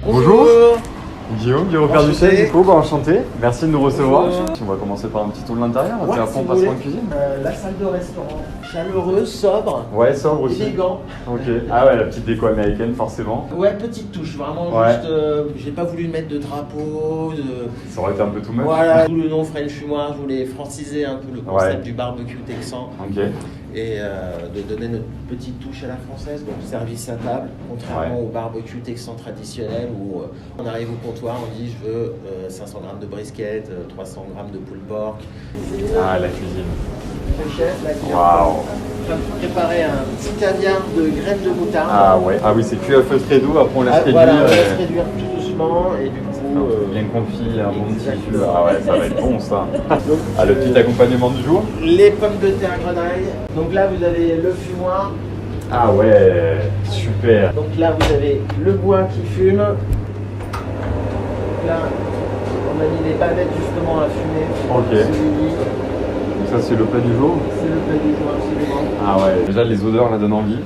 Bonjour Guillaume du Repère du Chef, du coup, enchanté, merci de nous recevoir. Bonjour. On va commencer par un petit tour de l'intérieur, Ouais, puis après on si passe vous en voulez. cuisine. La salle de restaurant, chaleureuse, sobre, Ouais, sobre aussi. élégant. Ok. Ah ouais, la petite déco américaine forcément. Ouais, petite touche, vraiment Ouais. juste. J'ai pas voulu mettre de drapeau, de. Ça aurait été un peu tout much. Voilà, d'où le nom French Fumoir, je voulais franciser un peu le concept Ouais. du barbecue texan Ok. et de donner notre petite touche à la française, donc service à table, contrairement Ouais. au barbecue texan traditionnel où on arrive au comptoir, on dit je veux 500 grammes de brisket, 300 grammes de pulled pork. Ah, la cuisine. Le chef, là, qui Waouh. va préparer un petit caviar de graines de moutarde. Ah ouais. Ah oui, c'est cuit à feu très doux, après on laisse réduire. Voilà, on laisse réduire tout doucement et du coup. Bien confit, un bon petit exactement. jus. Ah ouais, ça va être bon ça. Donc, Ah, le petit accompagnement du jour. les pommes de terre grenaille. Donc là, vous avez le fumoir. Ah ouais, super. Donc là, vous avez le bois qui fume. Donc là, on a mis des bavettes justement à fumer. Ok. Ce midi. Donc ça c'est le plat du jour. C'est le plat du jour, absolument. Ah ouais, déjà les odeurs là donnent envie.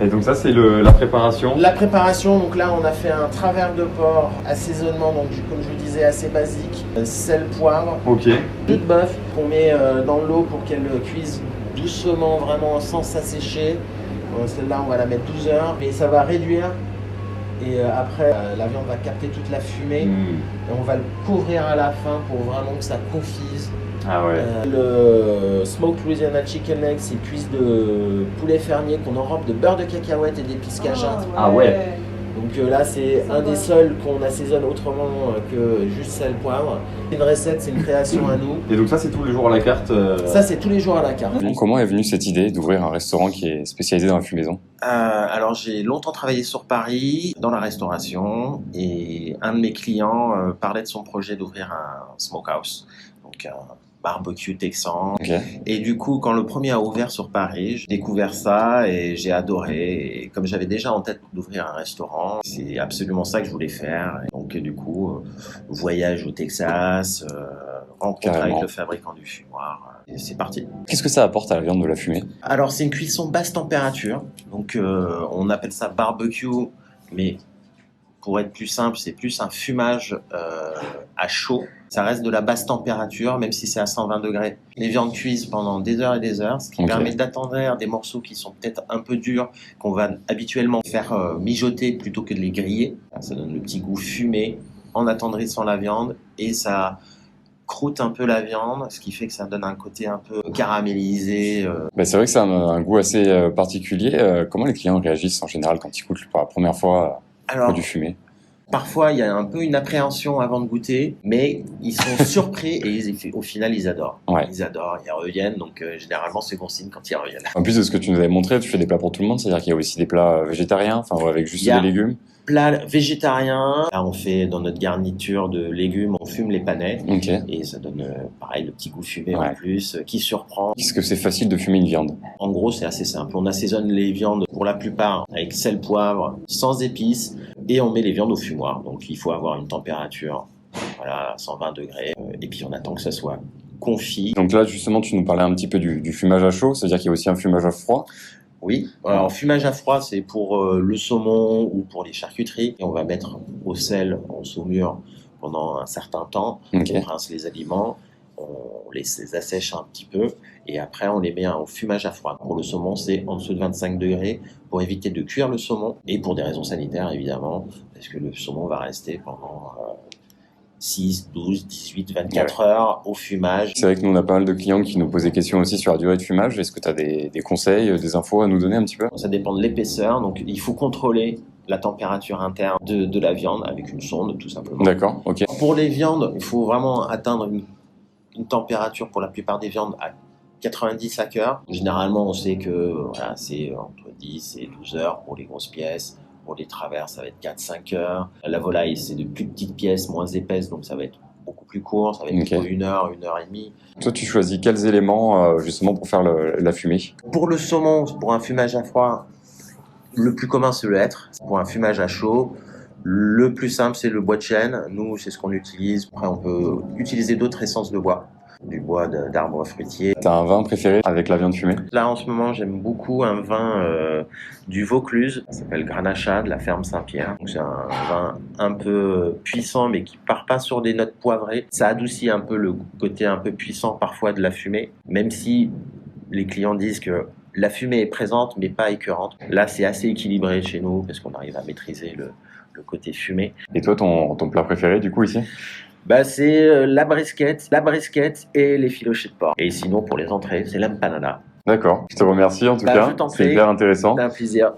Et donc ça c'est la préparation. La préparation, donc là, on a fait un travers de porc, assaisonnement, donc comme je vous disais, assez basique. Sel, poivre, Ok. jus de bœuf qu'on met dans l'eau pour qu'elle cuise doucement, vraiment sans s'assécher. Celle-là, on va la mettre 12 heures, mais ça va réduire. Et après, la viande va capter toute la fumée. Et on va le couvrir à la fin pour vraiment que ça confise. Ah ouais. Le Smoked Louisiana Chicken Legs, c'est cuisse de poulet fermier qu'on enrobe de beurre de cacahuète et d'épices cajun. Ah ouais. Donc là, c'est un des seuls qu'on assaisonne autrement que juste sel, poivre. C'est une recette, c'est une création à nous. Et donc ça c'est tous les jours à la carte. Ça, c'est tous les jours à la carte. Comment est venue cette idée d'ouvrir un restaurant qui est spécialisé dans la fumaison? Alors, j'ai longtemps travaillé sur Paris, dans la restauration, et un de mes clients parlait de son projet d'ouvrir un smokehouse, donc un barbecue texan. Ok. Et du coup, quand le premier a ouvert sur Paris, j'ai découvert ça et j'ai adoré. Et comme j'avais déjà en tête d'ouvrir un restaurant, c'est absolument ça que je voulais faire. Et donc, du coup, voyage au Texas, rencontre Carrément. avec le fabricant du fumoir. Et c'est parti. Qu'est-ce que ça apporte à la viande de la fumée? Alors, c'est une cuisson basse température. Donc, on appelle ça barbecue, mais pour être plus simple, c'est plus un fumage à chaud. Ça reste de la basse température, même si c'est à 120 degrés. Les viandes cuisent pendant des heures et des heures, ce qui Ok. permet d'attendrir des morceaux qui sont peut-être un peu durs, qu'on va habituellement faire mijoter plutôt que de les griller. Ça donne le petit goût fumé en attendrissant la viande et ça croûte un peu la viande, ce qui fait que ça donne un côté un peu caramélisé. C'est vrai que c'est un goût assez particulier. Comment les clients réagissent en général quand ils goûtent pour la première fois un Alors, produit fumé? parfois, il y a un peu une appréhension avant de goûter, mais ils sont surpris et au final, ils adorent. Ouais. Ils adorent, ils reviennent, donc généralement, c'est bon signe quand ils reviennent. En plus de ce que tu nous avais montré, tu fais des plats pour tout le monde, c'est-à-dire qu'il y a aussi des plats végétariens, enfin avec juste Il y a- des légumes. Plat végétarien, là, on fait dans notre garniture de légumes, on fume les panais, Ok. et ça donne pareil le petit goût fumé Ouais. en plus, qui surprend. Est-ce que c'est facile de fumer une viande? En gros, c'est assez simple. On assaisonne les viandes pour la plupart avec sel, poivre, sans épices, et on met les viandes au fumoir. Donc il faut avoir une température, voilà, 120 degrés, et puis on attend que ça soit confit. Donc là, justement, tu nous parlais un petit peu du fumage à chaud, c'est-à-dire qu'il y a aussi un fumage à froid. Oui, alors fumage à froid, c'est pour le saumon ou pour les charcuteries. Et on va mettre au sel, en saumure pendant un certain temps. Ok. On rince les aliments, on les assèche un petit peu et après on les met au fumage à froid. Pour le saumon, c'est en dessous de 25 degrés pour éviter de cuire le saumon et pour des raisons sanitaires évidemment, parce que le saumon va rester pendant 6, 12, 18, 24 heures au fumage. C'est vrai que nous, on a pas mal de clients qui nous posent des questions aussi sur la durée de fumage. Est-ce que tu as des conseils, des infos à nous donner un petit peu? Ça dépend de l'épaisseur, donc il faut contrôler la température interne de la viande avec une sonde tout simplement. D'accord, ok. Pour les viandes, il faut vraiment atteindre une température pour la plupart des viandes à 90 à cœur. Généralement, on sait que voilà, c'est entre 10 et 12 heures pour les grosses pièces. Pour les travers, ça va être 4-5 heures. La volaille, c'est de plus petites pièces, moins épaisses, donc ça va être beaucoup plus court. Ça va être Ok. plutôt 1 heure, 1 heure et demie. Toi, tu choisis quels éléments justement pour faire la fumée? Pour le saumon, pour un fumage à froid, le plus commun, c'est le hêtre. Pour un fumage à chaud, le plus simple, c'est le bois de chêne. Nous, c'est ce qu'on utilise. Après, on peut utiliser d'autres essences de bois. du bois d'arbres fruitiers. T'as un vin préféré avec la viande fumée? Là, en ce moment, j'aime beaucoup un vin du Vaucluse, ça s'appelle Grenache de la ferme Saint-Pierre. Donc, c'est un vin un peu puissant, mais qui part pas sur des notes poivrées. Ça adoucit un peu le côté un peu puissant parfois de la fumée, même si les clients disent que la fumée est présente, mais pas écœurante. Là, c'est assez équilibré chez nous, parce qu'on arrive à maîtriser le côté fumé. Et toi, ton plat préféré du coup ici? Bah, c'est la brisquette et les filochés de porc. Et sinon, pour les entrées, c'est l'empanada. D'accord, je te remercie en tout Bah, cas, je t'en c'est prie. hyper intéressant. C'est un plaisir.